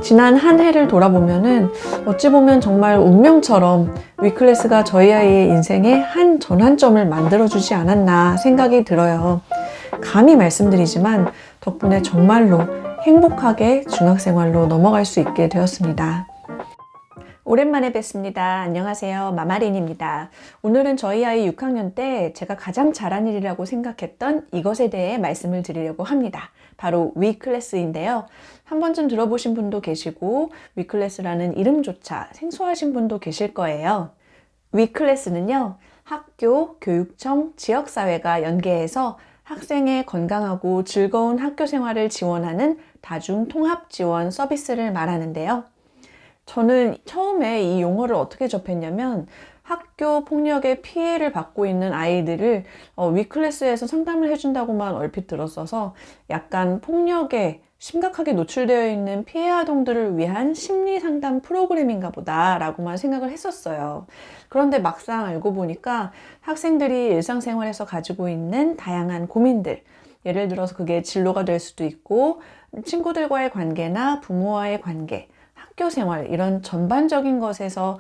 지난 한 해를 돌아보면은 어찌 보면 정말 운명처럼 위클래스가 저희 아이의 인생에 한 전환점을 만들어주지 않았나 생각이 들어요. 감히 말씀드리지만 덕분에 정말로 행복하게 중학생활로 넘어갈 수 있게 되었습니다. 오랜만에 뵙습니다. 안녕하세요. 마마린입니다. 오늘은 저희 아이 6학년 때 제가 가장 잘한 일이라고 생각했던 이것에 대해 말씀을 드리려고 합니다. 바로 위클래스인데요. 한 번쯤 들어보신 분도 계시고 위클래스라는 이름조차 생소하신 분도 계실 거예요. 위클래스는요, 학교, 교육청, 지역사회가 연계해서 학생의 건강하고 즐거운 학교 생활을 지원하는 다중통합 지원 서비스를 말하는데요. 저는 처음에 이 용어를 어떻게 접했냐면 학교 폭력의 피해를 받고 있는 아이들을 위클래스에서 상담을 해준다고만 얼핏 들었어서 약간 폭력에 심각하게 노출되어 있는 피해 아동들을 위한 심리 상담 프로그램인가 보다 라고만 생각을 했었어요. 그런데 막상 알고 보니까 학생들이 일상생활에서 가지고 있는 다양한 고민들, 예를 들어서 그게 진로가 될 수도 있고 친구들과의 관계나 부모와의 관계, 학교 생활 이런 전반적인 것에서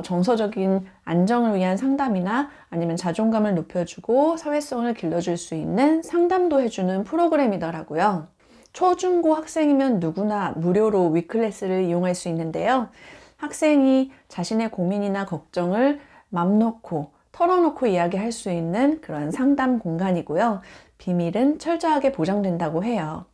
정서적인 안정을 위한 상담이나 아니면 자존감을 높여주고 사회성을 길러줄 수 있는 상담도 해주는 프로그램이더라고요. 초중고 학생이면 누구나 무료로 위클래스를 이용할 수 있는데요. 학생이 자신의 고민이나 걱정을 맘 놓고 털어놓고 이야기할 수 있는 그런 상담 공간이고요. 비밀은 철저하게 보장된다고 해요.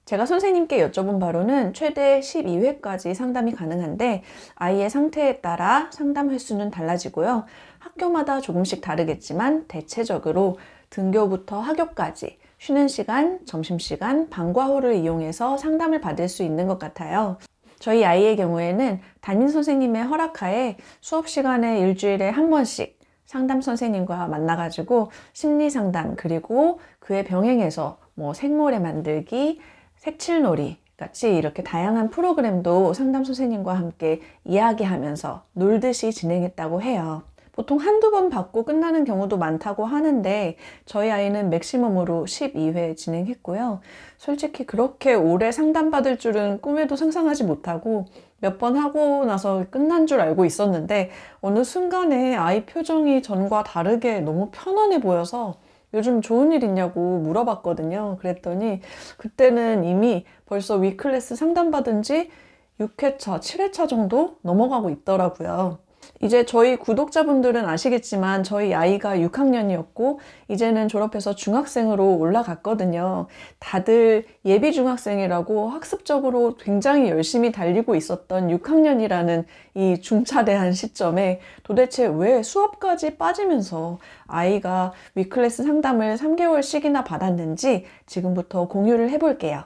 제가 선생님께 여쭤본 바로는 최대 12회까지 상담이 가능한데 아이의 상태에 따라 상담 횟수는 달라지고요. 학교마다 조금씩 다르겠지만 대체적으로 등교부터 하교까지 쉬는 시간, 점심시간, 방과 후를 이용해서 상담을 받을 수 있는 것 같아요. 저희 아이의 경우에는 담임 선생님의 허락하에 수업 시간에 일주일에 한 번씩 상담 선생님과 만나가지고 심리 상담 그리고 그에 병행해서 생모래 만들기, 색칠놀이 같이 이렇게 다양한 프로그램도 상담 선생님과 함께 이야기하면서 놀듯이 진행했다고 해요. 보통 한두 번 받고 끝나는 경우도 많다고 하는데 저희 아이는 맥시멈으로 12회 진행했고요. 솔직히 그렇게 오래 상담받을 줄은 꿈에도 상상하지 못하고 몇 번 하고 나서 끝난 줄 알고 있었는데 어느 순간에 아이 표정이 전과 다르게 너무 편안해 보여서 요즘 좋은 일 있냐고 물어봤거든요. 그랬더니 그때는 이미 벌써 위클래스 상담받은 지 6회차, 7회차 정도 넘어가고 있더라고요. 이제 저희 구독자분들은 아시겠지만 저희 아이가 6학년이었고 이제는 졸업해서 중학생으로 올라갔거든요. 다들 예비 중학생이라고 학습적으로 굉장히 열심히 달리고 있었던 6학년이라는 이 중차대한 시점에 도대체 왜 수업까지 빠지면서 아이가 위클래스 상담을 3개월씩이나 받았는지 지금부터 공유를 해볼게요.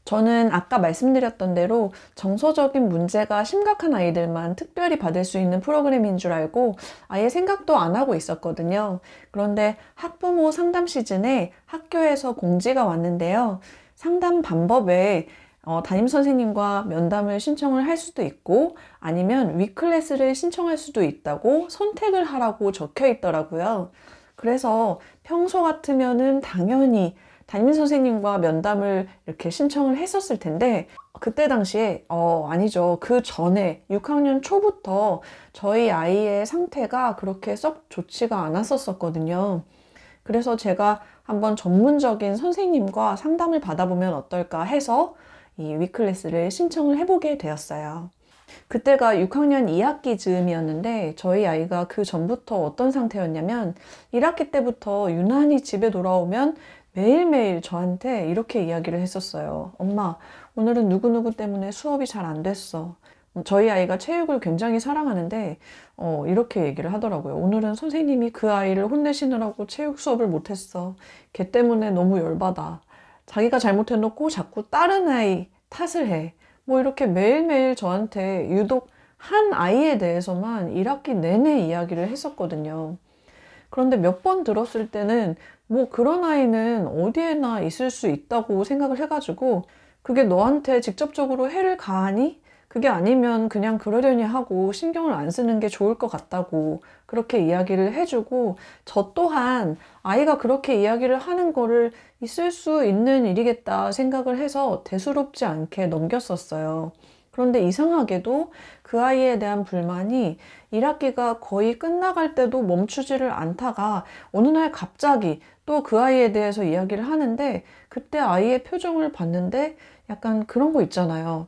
저는 아까 말씀드렸던 대로 정서적인 문제가 심각한 아이들만 특별히 받을 수 있는 프로그램인 줄 알고 아예 생각도 안 하고 있었거든요. 그런데 학부모 상담 시즌에 학교에서 공지가 왔는데요. 상담 방법에 담임 선생님과 면담을 신청을 할 수도 있고 아니면 위클래스를 신청할 수도 있다고 선택을 하라고 적혀 있더라고요. 그래서 평소 같으면은 당연히 담임 선생님과 면담을 이렇게 신청을 했었을 텐데 그때 당시에 아니죠. 그 전에 6학년 초부터 저희 아이의 상태가 그렇게 썩 좋지가 않았었거든요. 그래서 제가 한번 전문적인 선생님과 상담을 받아보면 어떨까 해서 이 위클래스를 신청을 해보게 되었어요. 그때가 6학년 2학기 즈음이었는데 저희 아이가 그 전부터 어떤 상태였냐면 1학기 때부터 유난히 집에 돌아오면 매일매일 저한테 이렇게 이야기를 했었어요. 엄마, 오늘은 누구누구 때문에 수업이 잘 안 됐어. 저희 아이가 체육을 굉장히 사랑하는데 이렇게 얘기를 하더라고요. 오늘은 선생님이 그 아이를 혼내시느라고 체육 수업을 못했어. 걔 때문에 너무 열받아. 자기가 잘못해놓고 자꾸 다른 아이 탓을 해. 이렇게 매일매일 저한테 유독 한 아이에 대해서만 1학기 내내 이야기를 했었거든요. 그런데 몇 번 들었을 때는 그런 아이는 어디에나 있을 수 있다고 생각을 해가지고 그게 너한테 직접적으로 해를 가하니? 그게 아니면 그냥 그러려니 하고 신경을 안 쓰는 게 좋을 것 같다고 그렇게 이야기를 해주고 저 또한 아이가 그렇게 이야기를 하는 거를 있을 수 있는 일이겠다 생각을 해서 대수롭지 않게 넘겼었어요. 그런데 이상하게도 그 아이에 대한 불만이 1학기가 거의 끝나갈 때도 멈추지를 않다가 어느 날 갑자기 또 그 아이에 대해서 이야기를 하는데 그때 아이의 표정을 봤는데 약간 그런 거 있잖아요.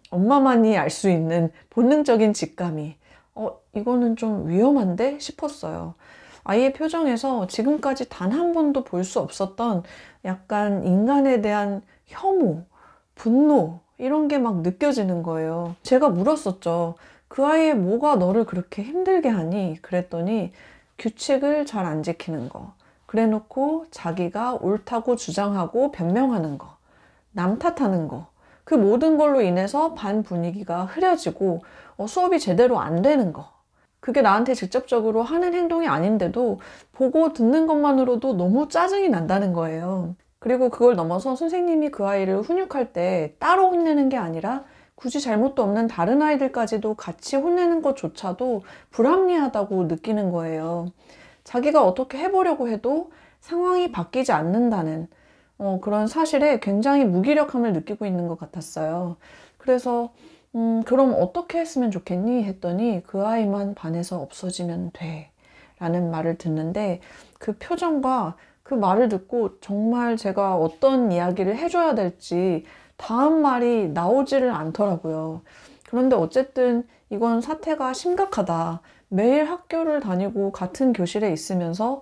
엄마만이 알 수 있는 본능적인 직감이 이거는 좀 위험한데 싶었어요. 아이의 표정에서 지금까지 단 한 번도 볼 수 없었던 약간 인간에 대한 혐오, 분노 이런 게 막 느껴지는 거예요. 제가 물었었죠. 그 아이의 뭐가 너를 그렇게 힘들게 하니? 그랬더니 규칙을 잘 안 지키는 거. 그래놓고 자기가 옳다고 주장하고 변명하는 거. 남 탓하는 거. 그 모든 걸로 인해서 반 분위기가 흐려지고 수업이 제대로 안 되는 거. 그게 나한테 직접적으로 하는 행동이 아닌데도 보고 듣는 것만으로도 너무 짜증이 난다는 거예요. 그리고 그걸 넘어서 선생님이 그 아이를 훈육할 때 따로 혼내는 게 아니라 굳이 잘못도 없는 다른 아이들까지도 같이 혼내는 것조차도 불합리하다고 느끼는 거예요. 자기가 어떻게 해보려고 해도 상황이 바뀌지 않는다는 그런 사실에 굉장히 무기력함을 느끼고 있는 것 같았어요. 그래서 그럼 어떻게 했으면 좋겠니? 했더니 그 아이만 반에서 없어지면 돼. 라는 말을 듣는데 그 표정과 그 말을 듣고 정말 제가 어떤 이야기를 해줘야 될지 다음 말이 나오지를 않더라고요. 그런데 어쨌든 이건 사태가 심각하다. 매일 학교를 다니고 같은 교실에 있으면서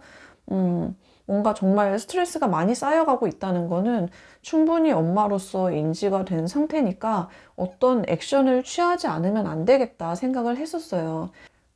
뭔가 정말 스트레스가 많이 쌓여가고 있다는 거는 충분히 엄마로서 인지가 된 상태니까 어떤 액션을 취하지 않으면 안 되겠다 생각을 했었어요.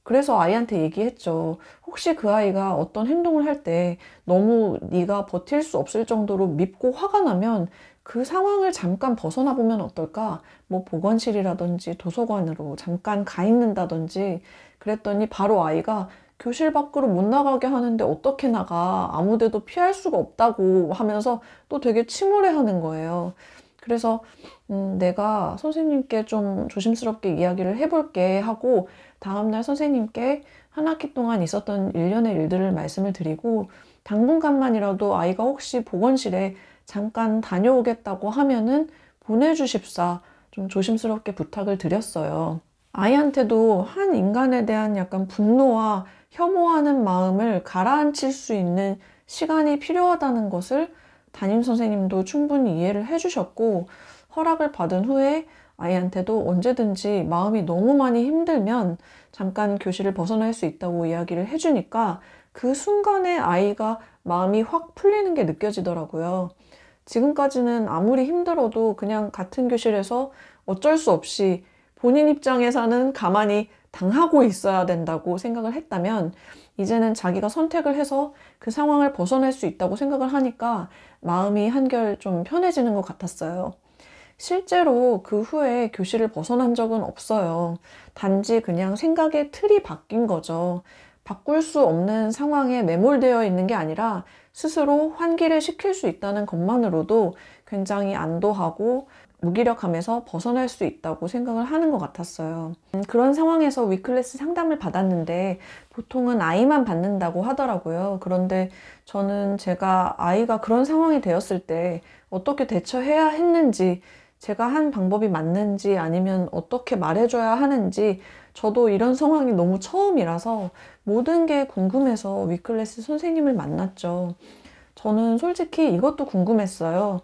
그래서 아이한테 얘기했죠. 혹시 그 아이가 어떤 행동을 할 때 너무 네가 버틸 수 없을 정도로 밉고 화가 나면 그 상황을 잠깐 벗어나 보면 어떨까? 뭐 보건실이라든지 도서관으로 잠깐 가 있는다든지 그랬더니 바로 아이가 교실 밖으로 못 나가게 하는데 어떻게 나가? 아무 데도 피할 수가 없다고 하면서 또 되게 침울해 하는 거예요. 그래서 내가 선생님께 좀 조심스럽게 이야기를 해볼게 하고 다음날 선생님께 한 학기 동안 있었던 일련의 일들을 말씀을 드리고 당분간만이라도 아이가 혹시 보건실에 잠깐 다녀오겠다고 하면은 보내주십사 좀 조심스럽게 부탁을 드렸어요. 아이한테도 한 인간에 대한 약간 분노와 혐오하는 마음을 가라앉힐 수 있는 시간이 필요하다는 것을 담임 선생님도 충분히 이해를 해주셨고 허락을 받은 후에 아이한테도 언제든지 마음이 너무 많이 힘들면 잠깐 교실을 벗어날 수 있다고 이야기를 해주니까 그 순간에 아이가 마음이 확 풀리는 게 느껴지더라고요. 지금까지는 아무리 힘들어도 그냥 같은 교실에서 어쩔 수 없이 본인 입장에서는 가만히 당하고 있어야 된다고 생각을 했다면 이제는 자기가 선택을 해서 그 상황을 벗어날 수 있다고 생각을 하니까 마음이 한결 좀 편해지는 것 같았어요. 실제로 그 후에 교실을 벗어난 적은 없어요. 단지 그냥 생각의 틀이 바뀐 거죠. 바꿀 수 없는 상황에 매몰되어 있는 게 아니라 스스로 환기를 시킬 수 있다는 것만으로도 굉장히 안도하고 무기력함에서 벗어날 수 있다고 생각을 하는 것 같았어요. 그런 상황에서 위클래스 상담을 받았는데 보통은 아이만 받는다고 하더라고요. 그런데 저는 제가 아이가 그런 상황이 되었을 때 어떻게 대처해야 했는지 제가 한 방법이 맞는지 아니면 어떻게 말해줘야 하는지 저도 이런 상황이 너무 처음이라서 모든 게 궁금해서 위클래스 선생님을 만났죠. 저는 솔직히 이것도 궁금했어요.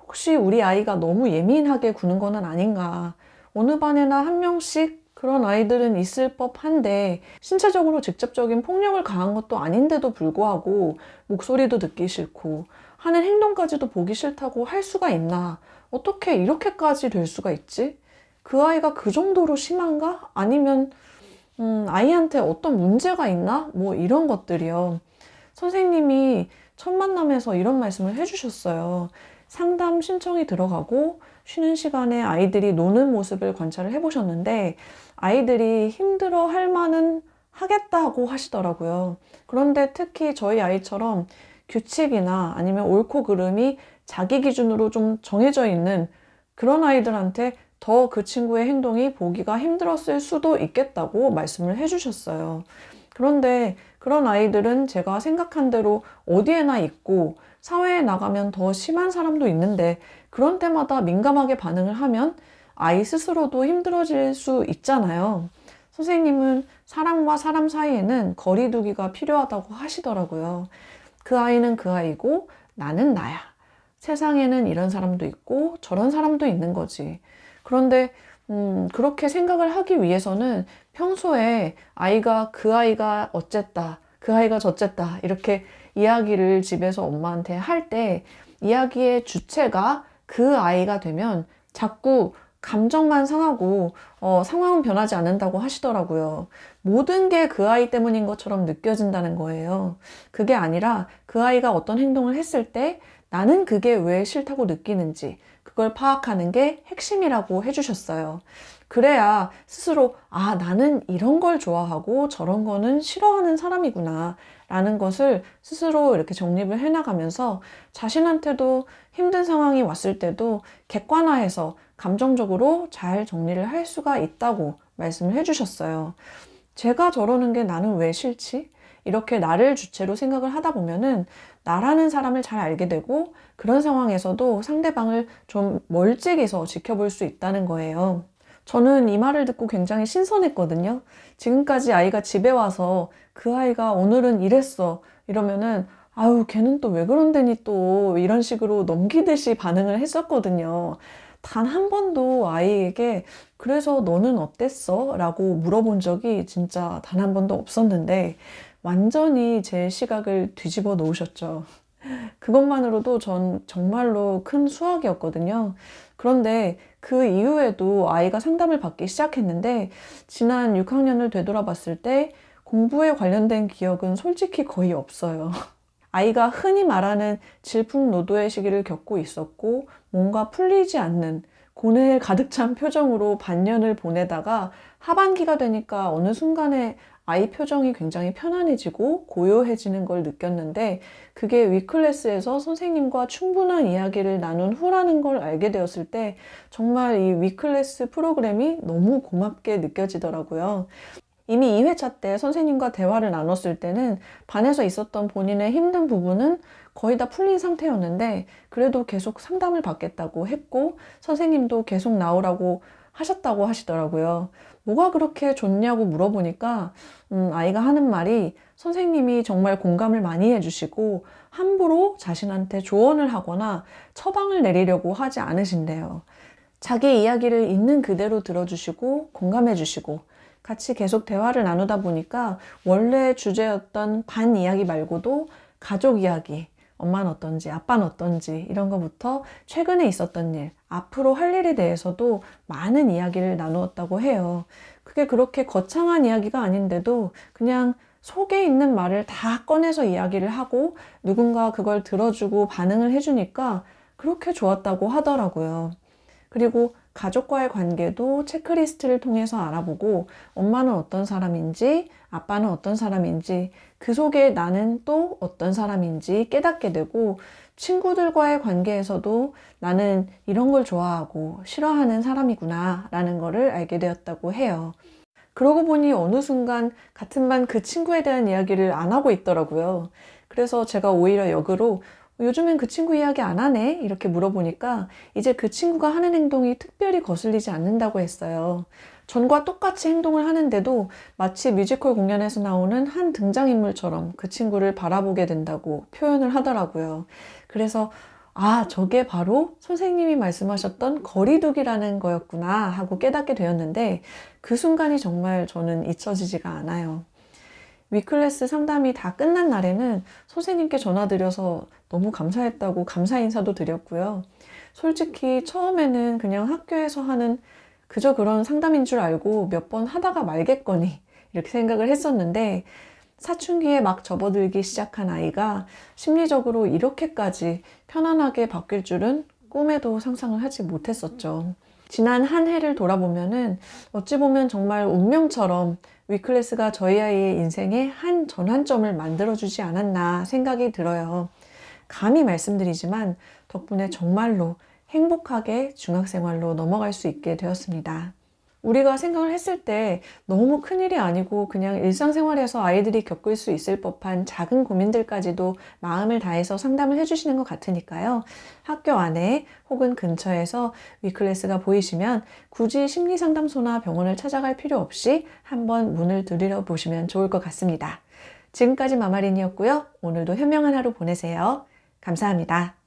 혹시 우리 아이가 너무 예민하게 구는 거는 아닌가? 어느 반에나 한 명씩 그런 아이들은 있을 법한데 신체적으로 직접적인 폭력을 가한 것도 아닌데도 불구하고 목소리도 듣기 싫고 하는 행동까지도 보기 싫다고 할 수가 있나? 어떻게 이렇게까지 될 수가 있지? 그 아이가 그 정도로 심한가? 아니면 아이한테 어떤 문제가 있나? 뭐 이런 것들이요. 선생님이 첫 만남에서 이런 말씀을 해주셨어요. 상담 신청이 들어가고 쉬는 시간에 아이들이 노는 모습을 관찰을 해보셨는데 아이들이 힘들어 할 만은 하겠다고 하시더라고요. 그런데 특히 저희 아이처럼 규칙이나 아니면 옳고 그름이 자기 기준으로 좀 정해져 있는 그런 아이들한테 더 그 친구의 행동이 보기가 힘들었을 수도 있겠다고 말씀을 해주셨어요. 그런데 그런 아이들은 제가 생각한 대로 어디에나 있고 사회에 나가면 더 심한 사람도 있는데 그런 때마다 민감하게 반응을 하면 아이 스스로도 힘들어질 수 있잖아요. 선생님은 사람과 사람 사이에는 거리두기가 필요하다고 하시더라고요. 그 아이는 그 아이고 나는 나야. 세상에는 이런 사람도 있고 저런 사람도 있는 거지. 그런데 그렇게 생각을 하기 위해서는 평소에 아이가 그 아이가 어쨌다, 그 아이가 저쨌다 이렇게 이야기를 집에서 엄마한테 할 때 이야기의 주체가 그 아이가 되면 자꾸 감정만 상하고 상황은 변하지 않는다고 하시더라고요. 모든 게 그 아이 때문인 것처럼 느껴진다는 거예요. 그게 아니라 그 아이가 어떤 행동을 했을 때 나는 그게 왜 싫다고 느끼는지 그걸 파악하는 게 핵심이라고 해주셨어요. 그래야 스스로 나는 이런 걸 좋아하고 저런 거는 싫어하는 사람이구나 라는 것을 스스로 이렇게 정립을 해나가면서 자신한테도 힘든 상황이 왔을 때도 객관화해서 감정적으로 잘 정리를 할 수가 있다고 말씀을 해주셨어요. 제가 저러는 게 나는 왜 싫지? 이렇게 나를 주체로 생각을 하다 보면은 나라는 사람을 잘 알게 되고 그런 상황에서도 상대방을 좀 멀찍이서 지켜볼 수 있다는 거예요. 저는 이 말을 듣고 굉장히 신선했거든요. 지금까지 아이가 집에 와서 그 아이가 오늘은 이랬어 이러면은 아유 걔는 또 왜 그런데니 또 이런 식으로 넘기듯이 반응을 했었거든요. 단 한 번도 아이에게 그래서 너는 어땠어? 라고 물어본 적이 진짜 단 한 번도 없었는데 완전히 제 시각을 뒤집어 놓으셨죠. 그것만으로도 전 정말로 큰 수확이었거든요. 그런데 그 이후에도 아이가 상담을 받기 시작했는데 지난 6학년을 되돌아봤을 때 공부에 관련된 기억은 솔직히 거의 없어요. 아이가 흔히 말하는 질풍노도의 시기를 겪고 있었고 뭔가 풀리지 않는 고뇌에 가득 찬 표정으로 반년을 보내다가 하반기가 되니까 어느 순간에 아이 표정이 굉장히 편안해지고 고요해지는 걸 느꼈는데 그게 위클래스에서 선생님과 충분한 이야기를 나눈 후라는 걸 알게 되었을 때 정말 이 위클래스 프로그램이 너무 고맙게 느껴지더라고요. 이미 2회차 때 선생님과 대화를 나눴을 때는 반에서 있었던 본인의 힘든 부분은 거의 다 풀린 상태였는데 그래도 계속 상담을 받겠다고 했고 선생님도 계속 나오라고 하셨다고 하시더라고요. 뭐가 그렇게 좋냐고 물어보니까 아이가 하는 말이 선생님이 정말 공감을 많이 해주시고 함부로 자신한테 조언을 하거나 처방을 내리려고 하지 않으신대요. 자기 이야기를 있는 그대로 들어주시고 공감해주시고 같이 계속 대화를 나누다 보니까 원래 주제였던 반 이야기 말고도 가족 이야기, 엄마는 어떤지, 아빠는 어떤지 이런 거부터 최근에 있었던 일, 앞으로 할 일에 대해서도 많은 이야기를 나누었다고 해요. 그게 그렇게 거창한 이야기가 아닌데도 그냥 속에 있는 말을 다 꺼내서 이야기를 하고 누군가 그걸 들어주고 반응을 해주니까 그렇게 좋았다고 하더라고요. 그리고 가족과의 관계도 체크리스트를 통해서 알아보고 엄마는 어떤 사람인지 아빠는 어떤 사람인지 그 속에 나는 또 어떤 사람인지 깨닫게 되고 친구들과의 관계에서도 나는 이런 걸 좋아하고 싫어하는 사람이구나 라는 거를 알게 되었다고 해요. 그러고 보니 어느 순간 같은 반 그 친구에 대한 이야기를 안 하고 있더라고요. 그래서 제가 오히려 역으로 요즘엔 그 친구 이야기 안 하네? 이렇게 물어보니까 이제 그 친구가 하는 행동이 특별히 거슬리지 않는다고 했어요. 전과 똑같이 행동을 하는데도 마치 뮤지컬 공연에서 나오는 한 등장인물처럼 그 친구를 바라보게 된다고 표현을 하더라고요. 그래서 저게 바로 선생님이 말씀하셨던 거리두기라는 거였구나 하고 깨닫게 되었는데 그 순간이 정말 저는 잊혀지지가 않아요. 위클래스 상담이 다 끝난 날에는 선생님께 전화드려서 너무 감사했다고 감사 인사도 드렸고요. 솔직히 처음에는 그냥 학교에서 하는 그저 그런 상담인 줄 알고 몇 번 하다가 말겠거니 이렇게 생각을 했었는데 사춘기에 막 접어들기 시작한 아이가 심리적으로 이렇게까지 편안하게 바뀔 줄은 꿈에도 상상을 하지 못했었죠. 지난 한 해를 돌아보면은 어찌 보면 정말 운명처럼 위클래스가 저희 아이의 인생에 한 전환점을 만들어주지 않았나 생각이 들어요. 감히 말씀드리지만 덕분에 정말로 행복하게 중학생활로 넘어갈 수 있게 되었습니다. 우리가 생각을 했을 때 너무 큰일이 아니고 그냥 일상생활에서 아이들이 겪을 수 있을 법한 작은 고민들까지도 마음을 다해서 상담을 해주시는 것 같으니까요. 학교 안에 혹은 근처에서 위클래스가 보이시면 굳이 심리상담소나 병원을 찾아갈 필요 없이 한번 문을 두드려 보시면 좋을 것 같습니다. 지금까지 마마린이었고요. 오늘도 현명한 하루 보내세요. 감사합니다.